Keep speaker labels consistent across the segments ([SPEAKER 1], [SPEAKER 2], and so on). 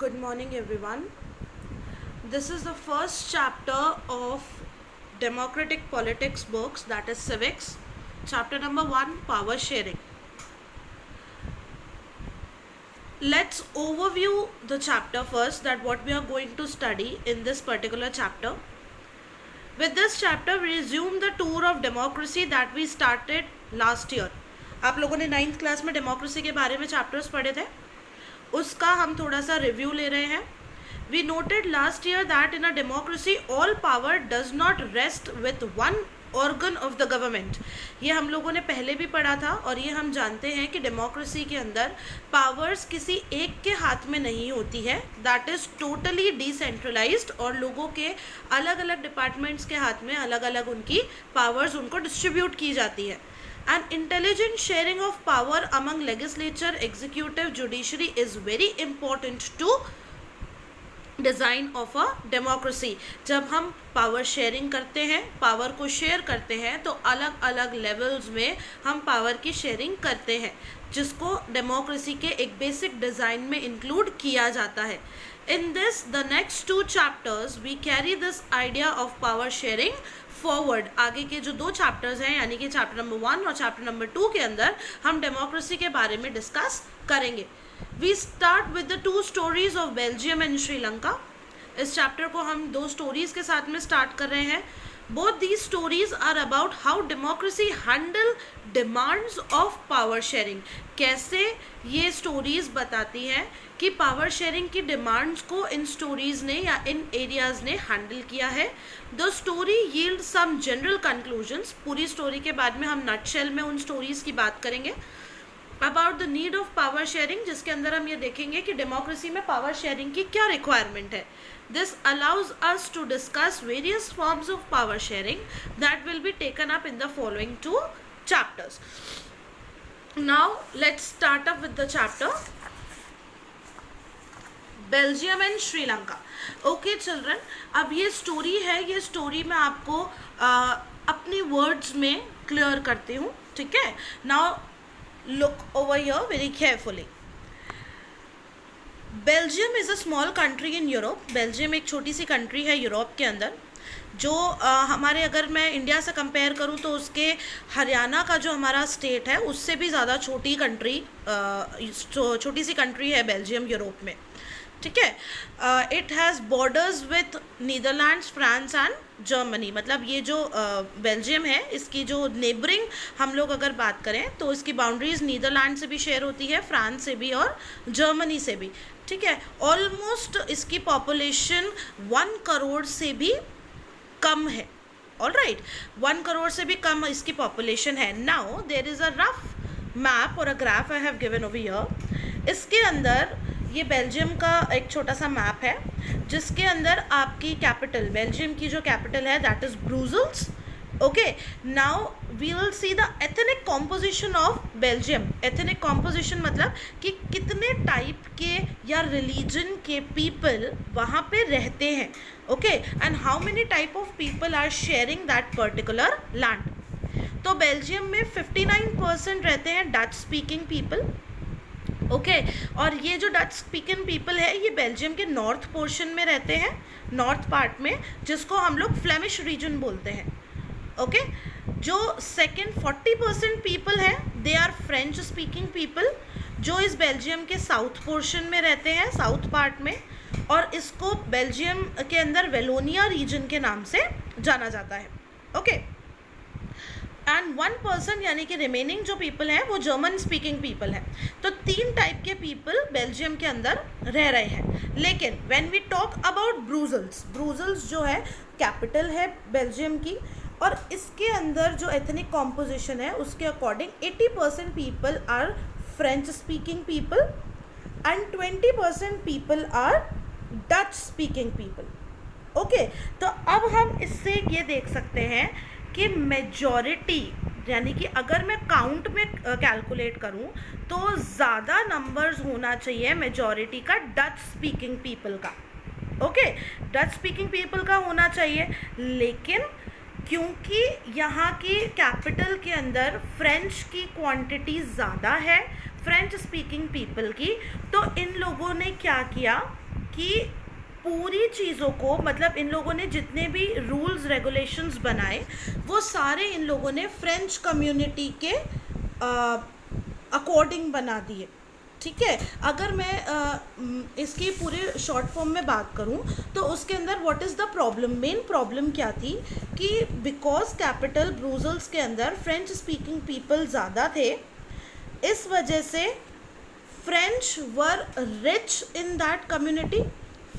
[SPEAKER 1] Good morning, everyone. This is the first chapter of Democratic Politics books, that is Civics. Chapter number 1, Power Sharing. Let's overview the chapter first, that what we are going to study in this particular chapter. With this chapter, we resume the tour of democracy that we started last year. आप लोगों ने 9th class में democracy के बारे में chapters पढ़े थे, उसका हम थोड़ा सा रिव्यू ले रहे हैं. We noted last year that in a democracy all power does not rest with one organ of the government. ये हम लोगों ने पहले भी पढ़ा था और ये हम जानते हैं कि डेमोक्रेसी के अंदर पावर्स किसी एक के हाथ में नहीं होती है. दैट इज़ टोटली डिसेंट्रलाइज्ड और लोगों के अलग अलग डिपार्टमेंट्स के हाथ में अलग अलग उनकी पावर्स उनको डिस्ट्रीब्यूट की जाती है. An intelligent sharing of power among legislature, executive, judiciary is very important to design of a democracy. जब हम पावर शेयरिंग करते हैं, पावर को शेयर करते हैं, तो अलग अलग लेवल्स में हम पावर की शेयरिंग करते हैं, जिसको डेमोक्रेसी के एक बेसिक डिज़ाइन में इंक्लूड किया जाता है. In this the next 2 chapters we carry this idea of power sharing forward. आगे के जो 2 चैप्टर्स हैं, यानी कि चैप्टर नंबर 1 और चैप्टर नंबर 2 के अंदर हम डेमोक्रेसी के बारे में डिस्कस करेंगे. We start with the 2 stories of Belgium and Sri Lanka. इस चैप्टर को हम 2 स्टोरीज के साथ में स्टार्ट कर रहे हैं. Both these stories are about how democracy handle demands of power sharing. कैसे ये स्टोरीज बताती हैं कि पावर शेयरिंग की डिमांड्स को इन स्टोरीज ने या इन एरियाज ने हैंडल किया है. The story yield some general conclusions. पूरी स्टोरी के बाद में हम नटशेल में उन स्टोरीज की बात करेंगे. About the need of power sharing, जिसके अंदर हम ये देखेंगे कि डेमोक्रेसी में पावर शेयरिंग की क्या रिक्वायरमेंट है. This allows us to discuss various forms of power sharing that will be taken up in the following 2 chapters. Now let's start up with the chapter Belgium and Sri Lanka. Okay children, अब ये story है, ये story मैं आपको अपनी words में clear करती हूँ, ठीक है. Now look over here very carefully. Belgium is a small country in Europe. Belgium एक छोटी सी कंट्री है यूरोप के अंदर, जो हमारे, अगर मैं इंडिया से कंपेयर करूँ तो उसके हरियाणा का जो हमारा स्टेट है उससे भी ज़्यादा छोटी कंट्री, छोटी सी कंट्री है बेल्जियम यूरोप में, ठीक है. It has borders with Netherlands, France and Germany. मतलब ये जो बेल्जियम है, इसकी जो नेबरिंग हम लोग अगर बात करें तो इसकी बाउंड्रीज नीदरलैंड से भी शेयर होती है, फ्रांस से भी और जर्मनी से भी, ठीक है. ऑलमोस्ट इसकी पॉपुलेशन 1 करोड़ से भी कम है. ऑल राइट, 1 करोड़ से भी कम इसकी पॉपुलेशन है. Now there is a rough map और a graph I have given over here. इसके अंदर ये बेल्जियम का एक छोटा सा मैप है, जिसके अंदर आपकी कैपिटल, बेल्जियम की जो कैपिटल है that is Brussels. Okay, now we will see the ethnic composition of Belgium. Ethnic composition मतलब कि कितने टाइप के या रिलीजन के पीपल वहाँ पे रहते हैं. Okay, and how many type of people are sharing that particular land. तो बेल्जियम में 59% रहते हैं डच स्पीकिंग पीपल. ओके, और ये जो डच स्पीकिंग पीपल है ये बेल्जियम के नॉर्थ पोर्शन में रहते हैं, नॉर्थ पार्ट में, जिसको हम लोग फ्लेमिश रीजन बोलते हैं. ओके, जो सेकेंड 40% पीपल है they are French speaking people, जो इस बेल्जियम के साउथ पोर्शन में रहते हैं, साउथ पार्ट में, और इसको बेल्जियम के अंदर वेलोनिया रीजन के नाम से जाना जाता है. ओके, एंड 1% यानी कि रिमेनिंग जो पीपल हैं वो जर्मन स्पीकिंग पीपल हैं. तो 3 टाइप के पीपल बेल्जियम के अंदर रह रहे हैं. लेकिन when we talk about Brussels, Brussels जो है कैपिटल है बेल्जियम की, और इसके अंदर जो एथनिक कॉम्पोजिशन है उसके according 80% people are French speaking people and 20% people are Dutch speaking people. Okay, तो अब हम इससे ये देख सकते हैं कि मेजॉरिटी, यानी कि अगर मैं काउंट में कैलकुलेट करूं तो ज़्यादा नंबर्स होना चाहिए मेजॉरिटी का डच स्पीकिंग पीपल का. ओके, डच स्पीकिंग पीपल का होना चाहिए. लेकिन क्योंकि यहाँ की कैपिटल के अंदर फ्रेंच की क्वांटिटी ज़्यादा है, फ्रेंच स्पीकिंग पीपल की, तो इन लोगों ने क्या किया, कि पूरी चीज़ों को, मतलब इन लोगों ने जितने भी रूल्स रेगुलेशंस बनाए वो सारे इन लोगों ने फ्रेंच कम्युनिटी के अकॉर्डिंग बना दिए। ठीक है, अगर मैं इसकी पूरे शॉर्ट फॉर्म में बात करूं तो उसके अंदर what is the problem, main problem क्या थी कि बिकॉज कैपिटल ब्रूसल्स के अंदर फ्रेंच स्पीकिंग पीपल ज़्यादा थे, इस वजह से French were rich in that community,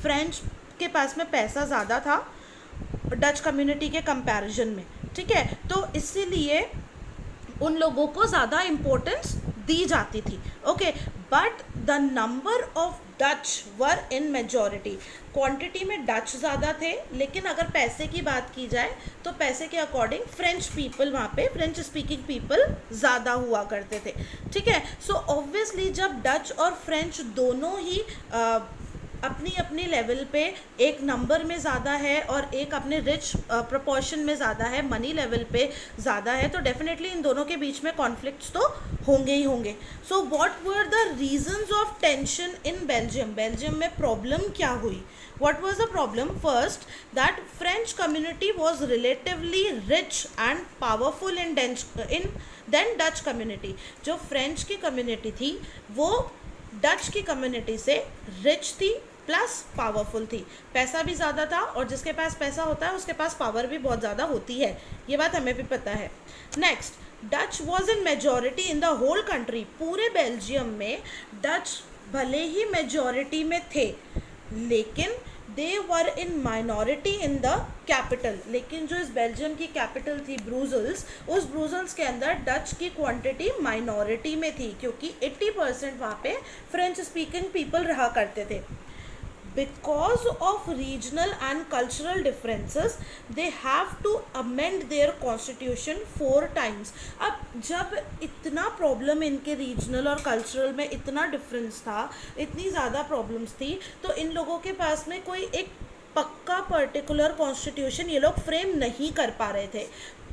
[SPEAKER 1] French के पास में पैसा ज़्यादा था डच कम्युनिटी के कंपैरिजन में। ठीक है, तो इसीलिए उन लोगों को ज़्यादा इम्पोर्टेंस दी जाती थी। Okay, but the number of Dutch were in majority, quantity में डच ज़्यादा थे, लेकिन अगर पैसे की बात की जाए तो पैसे के अकॉर्डिंग फ्रेंच पीपल, वहाँ पे फ्रेंच स्पीकिंग पीपल ज़्यादा हुआ करते थे। ठीक है, सो ऑब्वियसली जब डच और फ्रेंच दोनों ही अपनी अपनी लेवल पे एक नंबर में ज़्यादा है और एक अपने रिच प्रोपोर्शन में ज़्यादा है, मनी लेवल पे ज़्यादा है, तो डेफिनेटली इन दोनों के बीच में कॉन्फ्लिक्ट्स तो होंगे ही होंगे। So what were the reasons of tension in Belgium, Belgium में प्रॉब्लम क्या हुई? What was the problem? First, that French community was relatively rich and powerful in then Dutch community. जो फ्रेंच की कम्युनिटी थी वो डच की community से rich थी प्लस पावरफुल थी, पैसा भी ज़्यादा था, और जिसके पास पैसा होता है उसके पास पावर भी बहुत ज़्यादा होती है, ये बात हमें भी पता है। Next, Dutch was in majority in the whole country, पूरे बेल्जियम में डच भले ही मेजॉरिटी में थे लेकिन they were in minority in the capital, लेकिन जो इस बेल्जियम की कैपिटल थी ब्रूसल्स, उस ब्रूसल्स के अंदर डच की क्वांटिटी माइनॉरिटी में थी क्योंकि 80% वहाँ पे फ्रेंच स्पीकिंग पीपल रहा करते थे। Because of regional and cultural differences, they have to amend their constitution 4 times. अब जब इतना प्रॉब्लम इनके रीजनल और कल्चरल में इतना डिफरेंस था, इतनी ज़्यादा प्रॉब्लम्स थी, तो इन लोगों के पास में कोई एक पक्का पर्टिकुलर कॉन्स्टिट्यूशन ये लोग फ्रेम नहीं कर पा रहे थे।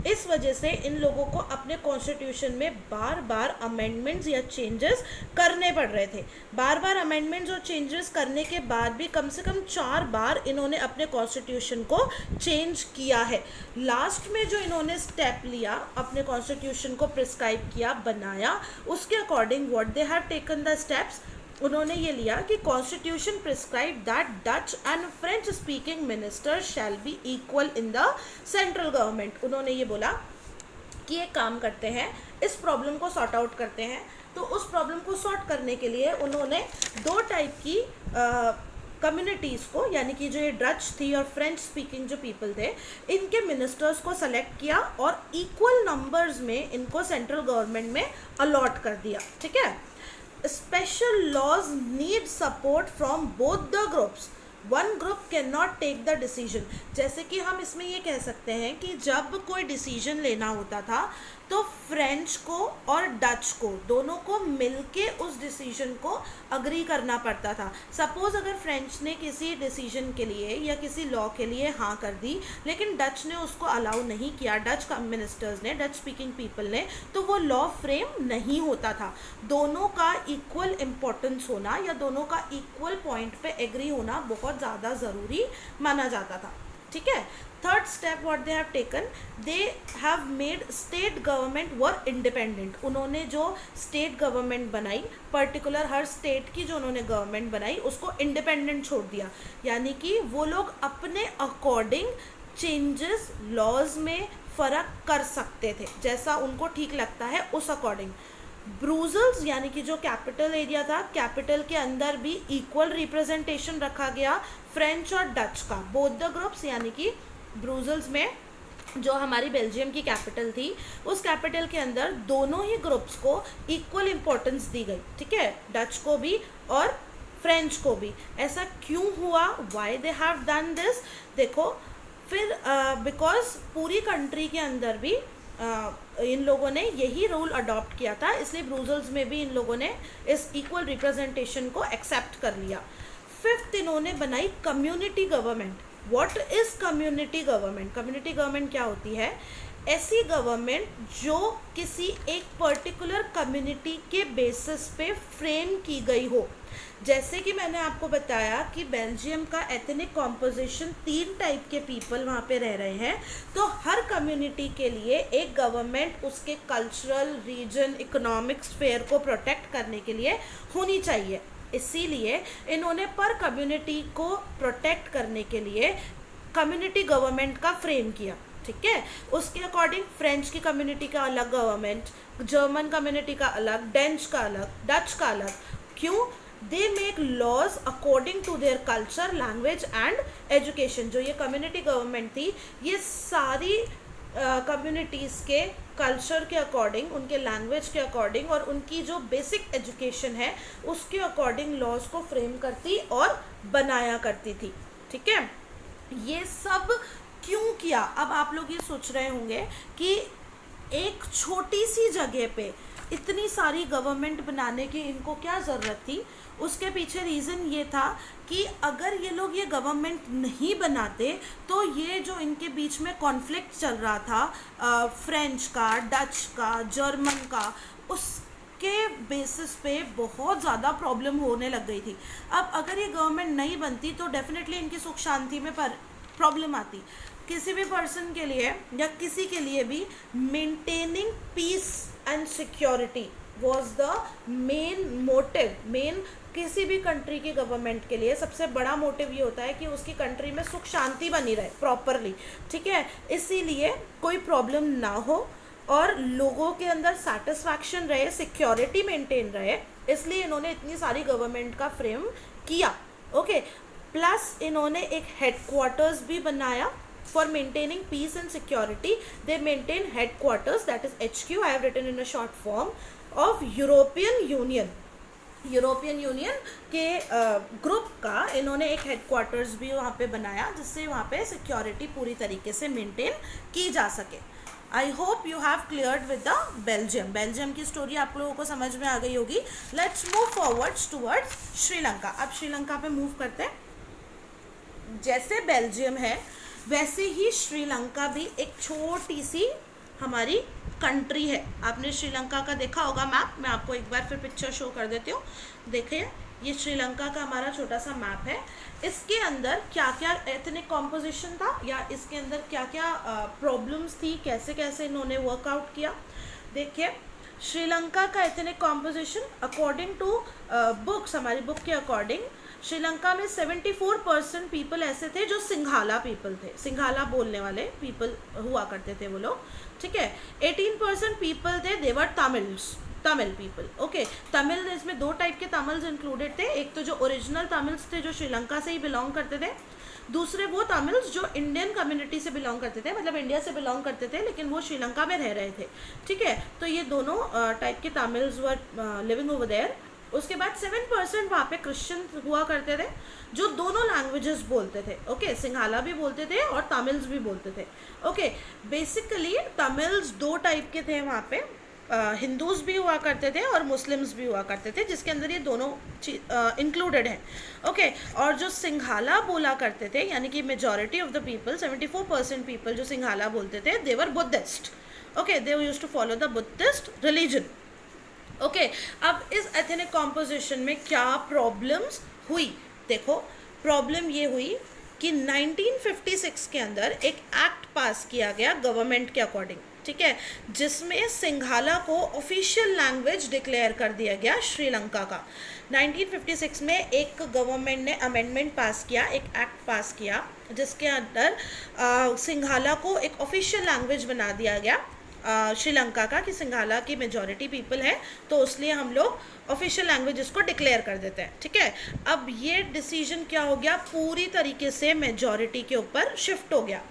[SPEAKER 1] इस वजह से इन लोगों को अपने कॉन्स्टिट्यूशन में बार बार अमेंडमेंट्स या चेंजेस करने पड़ रहे थे। बार बार अमेंडमेंट्स और चेंजेस करने के बाद भी कम से कम 4 बार इन्होंने अपने कॉन्स्टिट्यूशन को चेंज किया है। लास्ट में जो इन्होंने स्टेप लिया, अपने कॉन्स्टिट्यूशन को प्रिस्क्राइब किया, बनाया, उसके according what they have taken the steps, उन्होंने ये लिया कि constitution prescribe that Dutch and French speaking minister shall be equal in the central government. उन्होंने ये बोला कि एक काम करते हैं, इस प्रॉब्लम को सॉर्ट आउट करते हैं। तो उस प्रॉब्लम को सॉर्ट करने के लिए उन्होंने 2 टाइप की कम्युनिटीज़ को, यानी कि जो ये डच थी और फ्रेंच स्पीकिंग जो पीपल थे, इनके मिनिस्टर्स को सेलेक्ट किया और इक्वल नंबर्स में इनको सेंट्रल गवर्नमेंट में अलॉट कर दिया। ठीक है, special laws need support from both the groups. One group cannot take the decision. जैसे कि हम इसमें ये कह सकते हैं कि जब कोई डिसीजन लेना होता था तो फ्रेंच को और डच को, दोनों को मिलके उस डिसीजन को अग्री करना पड़ता था। सपोज़ अगर फ्रेंच ने किसी डिसीजन के लिए या किसी लॉ के लिए हाँ कर दी लेकिन डच ने उसको अलाउ नहीं किया, डच मिनिस्टर्स ने, डच स्पीकिंग पीपल ने, तो वो लॉ फ्रेम नहीं होता था। दोनों का इक्वल इम्पोर्टेंस होना या दोनों का इक्वल पॉइंट पे एग्री होना बहुत ज़्यादा ज़रूरी माना जाता था। ठीक है, third step what they have taken, they have made state government were independent. उन्होंने जो स्टेट गवर्नमेंट बनाई, पर्टिकुलर हर स्टेट की जो उन्होंने गवर्नमेंट बनाई उसको इंडिपेंडेंट छोड़ दिया, यानी कि वो लोग अपने अकॉर्डिंग चेंजेस लॉज में फ़र्क कर सकते थे, जैसा उनको ठीक लगता है उस अकॉर्डिंग। ब्रूसल्स यानी कि जो कैपिटल एरिया था, कैपिटल के अंदर भी इक्वल रिप्रेजेंटेशन रखा गया फ्रेंच और डच का, बोथ द ग्रुप्स, यानी कि ब्रूसल्स में जो हमारी बेल्जियम की कैपिटल थी, उस कैपिटल के अंदर दोनों ही ग्रुप्स को इक्वल इम्पोर्टेंस दी गई। ठीक है, डच को भी और फ्रेंच को भी। ऐसा क्यों हुआ, why they have done this? देखो फिर बिकॉज पूरी कंट्री के अंदर भी इन लोगों ने यही रूल अडॉप्ट किया था, इसलिए ब्रूसल्स में भी इन लोगों ने इस इक्वल रिप्रेजेंटेशन को एक्सेप्ट कर लिया। फिफ्थ, इन्होंने बनाई community government. What is community government? Community government क्या होती है? ऐसी गवर्नमेंट जो किसी एक पर्टिकुलर कम्युनिटी के बेसिस पे फ्रेम की गई हो। जैसे कि मैंने आपको बताया कि बेल्जियम का एथनिक कॉम्पोजिशन 3 टाइप के पीपल वहाँ पे रह रहे हैं, तो हर कम्युनिटी के लिए एक गवर्नमेंट उसके कल्चरल, रीजन, इकोनॉमिक स्फेयर को प्रोटेक्ट करने के लिए होनी चाहिए। इसीलिए इन्होंने पर कम्युनिटी को प्रोटेक्ट करने के लिए कम्युनिटी गवर्नमेंट का फ्रेम किया। ठीक है, उसके अकॉर्डिंग फ्रेंच की कम्युनिटी का अलग गवर्नमेंट, जर्मन कम्युनिटी का अलग, डेंच का अलग, डच का अलग। क्यों? They make laws according to their culture, language and education. जो ये कम्युनिटी गवर्नमेंट थी, ये सारी कम्युनिटीज़ के कल्चर के अकॉर्डिंग, उनके लैंग्वेज के अकॉर्डिंग और उनकी जो बेसिक एजुकेशन है उसके अकॉर्डिंग लॉज को फ्रेम करती और बनाया करती थी। ठीक है, ये सब क्यों किया? अब आप लोग ये सोच रहे होंगे कि एक छोटी सी जगह पे इतनी सारी गवर्नमेंट बनाने की इनको क्या ज़रूरत थी? उसके पीछे रीज़न ये था कि अगर ये लोग ये गवर्नमेंट नहीं बनाते तो ये जो इनके बीच में कॉन्फ्लिक्ट चल रहा था फ्रेंच का, डच का, जर्मन का, उसके बेसिस पे बहुत ज़्यादा प्रॉब्लम होने लग गई थी। अब अगर ये गवर्नमेंट नहीं बनती तो डेफिनेटली इनकी सुख शांति में प्रॉब्लम आती। किसी भी पर्सन के लिए या किसी के लिए भी maintaining peace and security was the main motive. Main किसी भी कंट्री की गवर्नमेंट के लिए सबसे बड़ा मोटिव ये होता है कि उसकी कंट्री में सुख शांति बनी रहे प्रॉपरली। ठीक है, इसीलिए कोई प्रॉब्लम ना हो और लोगों के अंदर सेटिस्फैक्शन रहे, सिक्योरिटी मेंटेन रहे, इसलिए इन्होंने इतनी सारी गवर्नमेंट का फ्रेम किया। ओके, प्लस इन्होंने एक हेडक्वार्टर्स भी बनाया for maintaining peace and security. They maintain headquarters, that is HQ, I have written in a short form, of European Union. European union के ग्रुप का इन्होंने एक हेडक्वार्टर्स भी वहाँ पे बनाया जिससे वहाँ पे सिक्योरिटी पूरी तरीके से मेंटेन की जा सके। I hope you have cleared with the Belgium. Belgium की स्टोरी आप लोगों को समझ में आ गई होगी। Let's move forwards towards Sri Lanka. अब श्रीलंका पे मूव करते हैं। जैसे बेल्जियम है वैसे ही श्रीलंका भी एक छोटी सी हमारी कंट्री है। आपने श्रीलंका का देखा होगा मैप, मैं आपको एक बार फिर पिक्चर शो कर देती हूँ। देखिए, ये श्रीलंका का हमारा छोटा सा मैप है। इसके अंदर क्या क्या एथनिक कॉम्पोजिशन था या इसके अंदर क्या क्या प्रॉब्लम्स थी, कैसे कैसे इन्होंने वर्कआउट किया। देखिए, श्रीलंका का ethnic composition according to books, हमारी बुक के अकॉर्डिंग श्रीलंका में 74% पीपल ऐसे थे जो सिंघाला पीपल थे, सिंघाला बोलने वाले पीपल हुआ करते थे वो लोग। ठीक है, 18% पीपल थे they were Tamils, Tamil people. Okay, Tamil, इसमें 2 टाइप के तमिल्स इंक्लूडेड थे। एक तो जो ओरिजिनल तमिल्स थे जो श्रीलंका से ही बिलोंग करते थे, दूसरे वो तमिल्स जो इंडियन कम्युनिटी से बिलोंग करते थे, मतलब इंडिया से बिलोंग करते थे लेकिन वो श्रीलंका में रह रहे थे। ठीक है, तो ये दोनों टाइप के Tamils were living over there. उसके बाद 7% वहाँ पे क्रिश्चियन हुआ करते थे जो दोनों लैंग्वेजेस बोलते थे। ओके, सिंघाला भी बोलते थे और तमिल्स भी बोलते थे। ओके, बेसिकली तमिल्स 2 टाइप के थे वहाँ पे, हिंदूज भी हुआ करते थे और मुस्लिम्स भी हुआ करते थे, जिसके अंदर ये दोनों इंक्लूडेड है। ओके, और जो सिंघाला बोला करते थे यानी कि majority of the people, 74% people जो सिंघाला बोलते थे, they were Buddhist. Okay, they used to follow the Buddhist religion. Okay, अब इस एथनिक कॉम्पोजिशन में क्या प्रॉब्लम्स हुई? देखो, प्रॉब्लम ये हुई कि 1956 के अंदर एक एक्ट पास किया गया गवर्नमेंट के अकॉर्डिंग। ठीक है, जिसमें सिंघाला को ऑफिशियल लैंग्वेज डिक्लेयर कर दिया गया श्रीलंका का। 1956 में एक गवर्नमेंट ने अमेंडमेंट पास किया, एक एक्ट पास किया जिसके अंदर सिंघाला को एक ऑफिशियल लैंग्वेज बना दिया गया श्रीलंका का, कि सिंघाला की मेजॉरिटी पीपल है तो इसलिए हम लोग ऑफिशियल लैंग्वेज इसको डिक्लेयर कर देते हैं। ठीक है, अब ये डिसीजन क्या हो गया, पूरी तरीके से मेजॉरिटी के ऊपर शिफ्ट हो गया।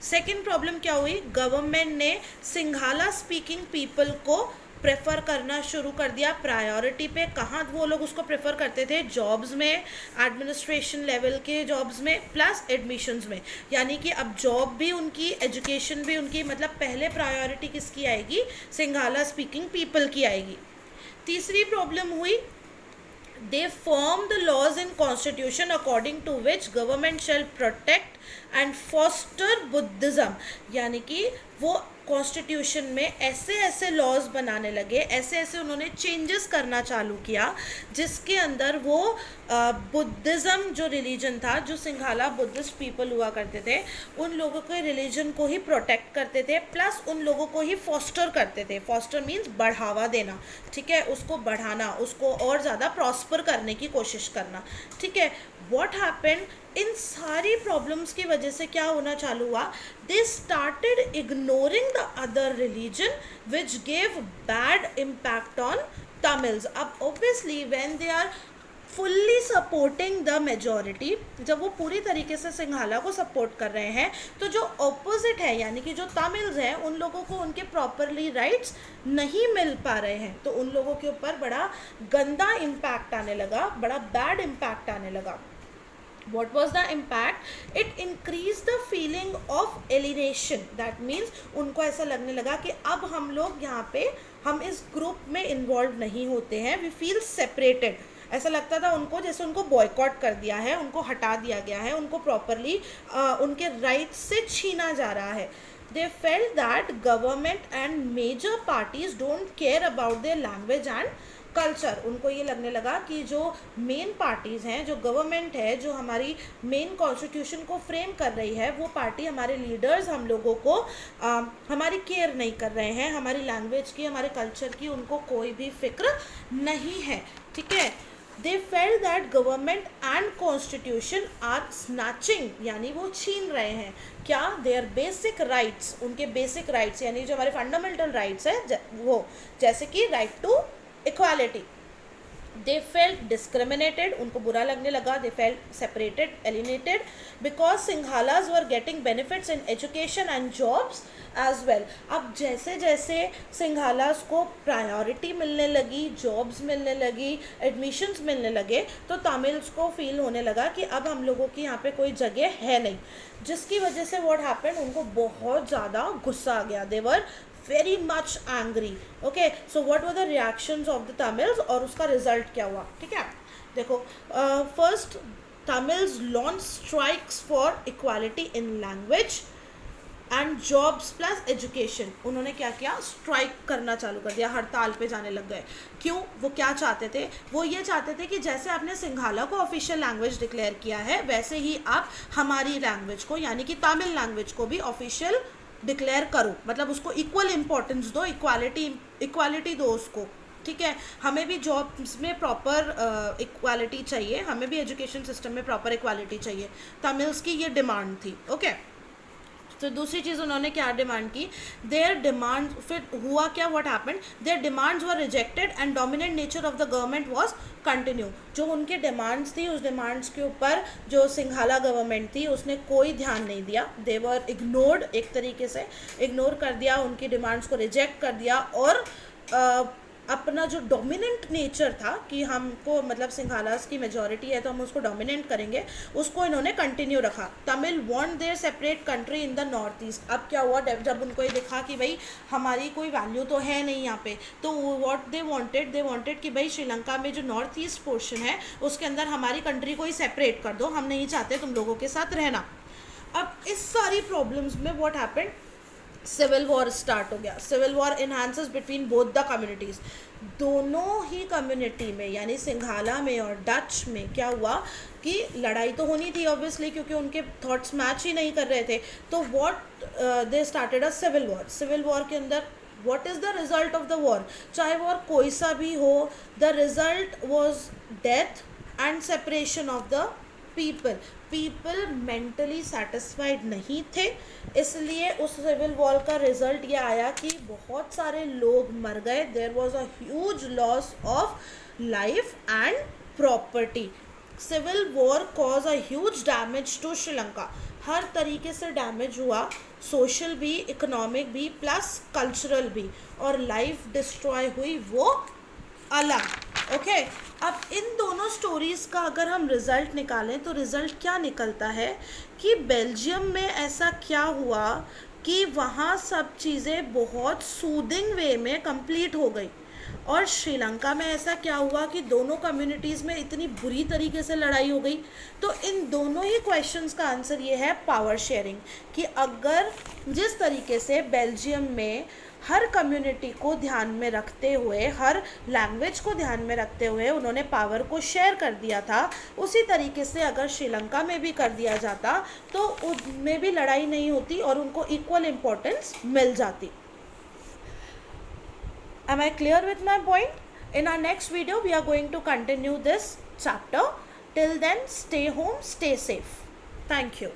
[SPEAKER 1] सेकंड प्रॉब्लम क्या हुई, गवर्नमेंट ने सिंघाला स्पीकिंग पीपल को प्रेफर करना शुरू कर दिया प्रायोरिटी पे। कहाँ वो लोग उसको प्रेफर करते थे? जॉब्स में, एडमिनिस्ट्रेशन लेवल के जॉब्स में, प्लस एडमिशन्स में। यानी कि अब जॉब भी उनकी, एजुकेशन भी उनकी, मतलब पहले प्रायोरिटी किसकी आएगी? सिंघाला स्पीकिंग पीपल की आएगी। तीसरी प्रॉब्लम हुई, they form the laws in constitution according to which government shall protect and foster Buddhism। यानी कि वो कॉन्स्टिट्यूशन में ऐसे ऐसे लॉज बनाने लगे, ऐसे ऐसे उन्होंने चेंजेस करना चालू किया जिसके अंदर वो बुद्धिज़्म जो रिलीजन था, जो सिंघाला बुद्धिस्ट पीपल हुआ करते थे, उन लोगों के रिलीजन को ही प्रोटेक्ट करते थे, प्लस उन लोगों को ही फॉस्टर करते थे। फॉस्टर मीन्स बढ़ावा देना, ठीक है, उसको बढ़ाना, उसको और ज़्यादा प्रॉस्पर करने की कोशिश करना, ठीक है। व्हाट हैपेंड, इन सारी प्रॉब्लम्स की वजह से क्या होना चालू हुआ, they started ignoring the other religion which gave bad impact on Tamils. अब obviously when they are fully supporting the majority, जब वो पूरी तरीके से सिंघाला को सपोर्ट कर रहे हैं, तो जो ऑपोजिट है यानी कि जो तमिल्स हैं उन लोगों को उनके प्रॉपरली राइट्स नहीं मिल पा रहे हैं, तो उन लोगों के ऊपर बड़ा गंदा इम्पैक्ट आने लगा, बड़ा बैड इम्पैक्ट आने लगा। What was the impact? It increased the feeling of alienation. That means उनको ऐसा लगने लगा कि अब हम लोग यहाँ पे हम इस ग्रुप में इन्वॉल्व नहीं होते हैं, we feel separated. ऐसा लगता था उनको जैसे उनको बॉयकॉट कर दिया है, उनको हटा दिया गया है, उनको प्रॉपरली उनके राइट्स से छीना जा रहा है। They felt that government and major parties don't care about their language and culture. उनको ये लगने लगा कि जो मेन पार्टीज़ हैं, जो गवर्नमेंट है, जो हमारी मेन कॉन्स्टिट्यूशन को फ्रेम कर रही है, वो पार्टी, हमारे लीडर्स हम लोगों को हमारी केयर नहीं कर रहे हैं, हमारी लैंग्वेज की, हमारे कल्चर की उनको कोई भी फिक्र नहीं है, ठीक है। They felt that government and constitution are snatching, यानी वो छीन रहे हैं क्या, देयर बेसिक राइट्स, उनके बेसिक राइट्स यानी जो हमारे फंडामेंटल राइट्स है वो, जैसे कि right to equality. They felt discriminated, उनको बुरा लगने लगा, they felt separated, alienated, because Sinhalas were getting benefits in education and jobs as well. अब जैसे जैसे सिंघालाज को प्रायोरिटी मिलने लगी, जॉब्स मिलने लगी, एडमिशन्स मिलने लगे, तो तमिल्स को फील होने लगा कि अब हम लोगों की यहाँ पे कोई जगह है नहीं, जिसकी वजह से व्हाट हैपेंड, उनको बहुत ज़्यादा गुस्सा आ गया। दे वर very much angry. Okay, so what were the reactions of the Tamils और उसका रिजल्ट क्या हुआ, ठीक है। देखो, first Tamils launched strikes for equality in language and jobs plus education. उन्होंने क्या किया, स्ट्राइक करना चालू कर दिया, हड़ताल पे जाने लग गए। क्यों, वो क्या चाहते थे, वो ये चाहते थे कि जैसे आपने सिंघाला को ऑफिशियल लैंग्वेज डिक्लेयर किया है, वैसे ही आप हमारी लैंग्वेज को यानी कि तमिल लैंग्वेज को भी ऑफिशियल डिक्लेयर करो, मतलब उसको इक्वल इम्पोर्टेंस दो, इक्वालिटी दो उसको, ठीक है। हमें भी जॉब्स में प्रॉपर इक्वालिटी चाहिए, हमें भी एजुकेशन सिस्टम में प्रॉपर इक्वालिटी चाहिए। तमिल्स की ये डिमांड थी, ओके। तो दूसरी चीज़ उन्होंने क्या डिमांड की, देयर डिमांड, फिर हुआ क्या, what happened, there demands were rejected and dominant nature of the government was continue. जो उनके डिमांड्स थी, उस डिमांड्स के ऊपर जो सिंघाला गवर्नमेंट थी उसने कोई ध्यान नहीं दिया। दे वर इग्नोर्ड, एक तरीके से इग्नोर कर दिया, उनकी डिमांड्स को रिजेक्ट कर दिया, और अपना जो डोमिनेंट नेचर था कि हमको मतलब सिंघालास की मेजॉरिटी है तो हम उसको डोमिनेंट करेंगे, उसको इन्होंने कंटिन्यू रखा। Tamil want there separate country in the north east. अब क्या हुआ, जब उनको ये दिखा कि भाई हमारी कोई वैल्यू तो है नहीं यहाँ पे, तो व्हाट दे वांटेड कि भाई श्रीलंका में जो नॉर्थ ईस्ट पोर्शन है उसके अंदर हमारी कंट्री को ही सेपरेट कर दो, हम नहीं चाहते तुम लोगों के साथ रहना। अब इस सारी प्रॉब्लम्स में what happened, civil war start हो गया। Civil war enhances between both the communities, दोनों ही कम्युनिटी में यानी सिंघाला में और डच में क्या हुआ कि लड़ाई तो होनी थी ऑब्वियसली, क्योंकि उनके थॉट्स मैच ही नहीं कर रहे थे। तो what they started a civil war. Civil war के अंदर what is the result of the war, चाहे वॉर कोई सा भी हो, the result was death and separation of the people mentally satisfied नहीं थे, इसलिए उस सिविल वॉर का रिजल्ट ये आया कि बहुत सारे लोग मर गए। There was a huge loss of life and property. Civil war cause a huge damage to Sri Lanka, हर तरीके से डैमेज हुआ, सोशल भी, इकोनॉमिक भी, प्लस कल्चरल भी, और लाइफ डिस्ट्रॉय हुई वो अलग, ओके। अब इन दोनों स्टोरीज़ का अगर हम रिज़ल्ट निकालें तो रिज़ल्ट क्या निकलता है कि बेल्जियम में ऐसा क्या हुआ कि वहाँ सब चीज़ें बहुत सूदिंग वे में कंप्लीट हो गई। और श्रीलंका में ऐसा क्या हुआ कि दोनों कम्युनिटीज़ में इतनी बुरी तरीके से लड़ाई हो गई। तो इन दोनों ही क्वेश्चंस का आंसर ये है पावर शेयरिंग, कि अगर जिस तरीके से बेल्जियम में हर कम्युनिटी को ध्यान में रखते हुए, हर लैंग्वेज को ध्यान में रखते हुए उन्होंने पावर को शेयर कर दिया था, उसी तरीके से अगर श्रीलंका में भी कर दिया जाता तो उनमें भी लड़ाई नहीं होती और उनको इक्वल इम्पोर्टेंस मिल जाती। Am I clear with my point? In our next video, we are going to continue this chapter. Till then, stay home, stay safe. Thank you.